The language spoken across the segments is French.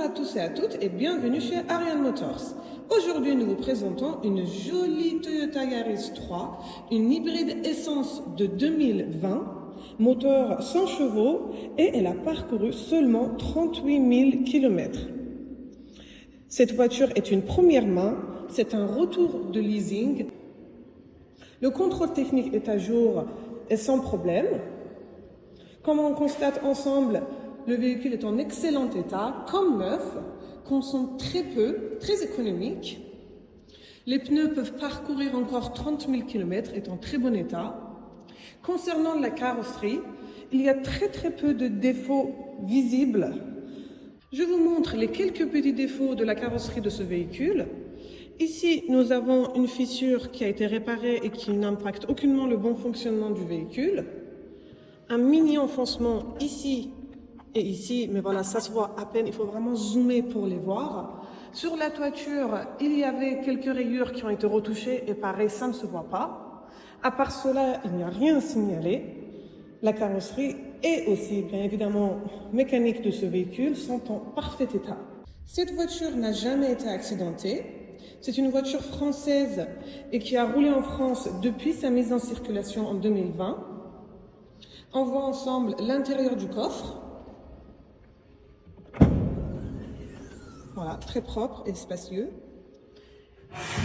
à tous et à toutes et bienvenue chez Ariane Motors. Aujourd'hui, nous vous présentons une jolie Toyota Yaris 3, une hybride essence de 2020, moteur 100 chevaux et elle a parcouru seulement 38 000 km. Cette voiture est une première main, c'est un retour de leasing. Le contrôle technique est à jour et sans problème. Comme on constate ensemble, le véhicule est en excellent état, comme neuf, consomme très peu, très économique. Les pneus peuvent parcourir encore 30 000 km, est en très bon état. Concernant la carrosserie, il y a très peu de défauts visibles. Je vous montre les quelques petits défauts de la carrosserie de ce véhicule. Ici, nous avons une fissure qui a été réparée et qui n'impacte aucunement le bon fonctionnement du véhicule. Un mini enfoncement ici et ici, mais voilà, ça se voit à peine, il faut vraiment zoomer pour les voir. Sur la toiture, il y avait quelques rayures qui ont été retouchées et pareil, ça ne se voit pas. À part cela, il n'y a rien à signaler. La carrosserie et aussi, bien évidemment, mécanique de ce véhicule sont en parfait état. Cette voiture n'a jamais été accidentée. C'est une voiture française et qui a roulé en France depuis sa mise en circulation en 2020. On voit ensemble l'intérieur du coffre. Voilà, très propre et spacieux.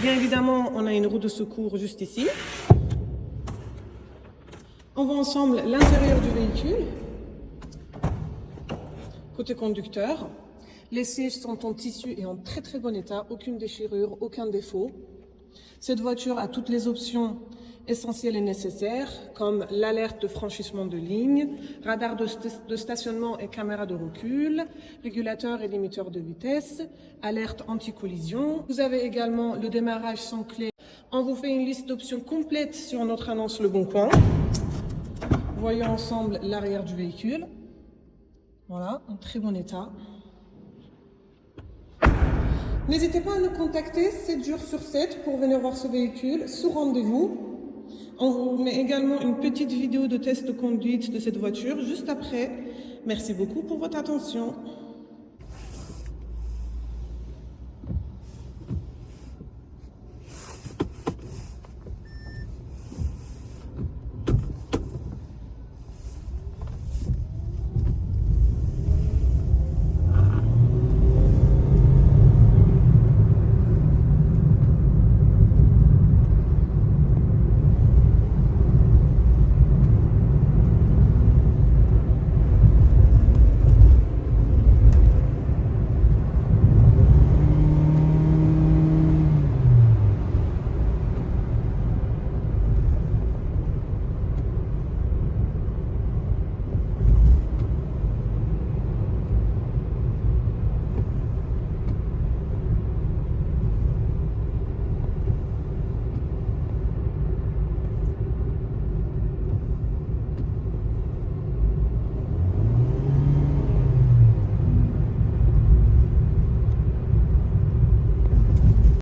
Bien évidemment, on a une roue de secours juste ici. On voit ensemble l'intérieur du véhicule. Côté conducteur, les sièges sont en tissu et en très bon état, aucune déchirure, aucun défaut. Cette voiture a toutes les options essentielles et nécessaires, comme l'alerte de franchissement de ligne, radar de stationnement et caméra de recul, régulateur et limiteur de vitesse, alerte anti-collision. Vous avez également le démarrage sans clé. On vous fait une liste d'options complète sur notre annonce Le Bon Coin. Voyons ensemble l'arrière du véhicule. Voilà, en très bon état. N'hésitez pas à nous contacter 7 jours sur 7 pour venir voir ce véhicule sous rendez-vous. On vous met également une petite vidéo de test de conduite de cette voiture juste après. Merci beaucoup pour votre attention.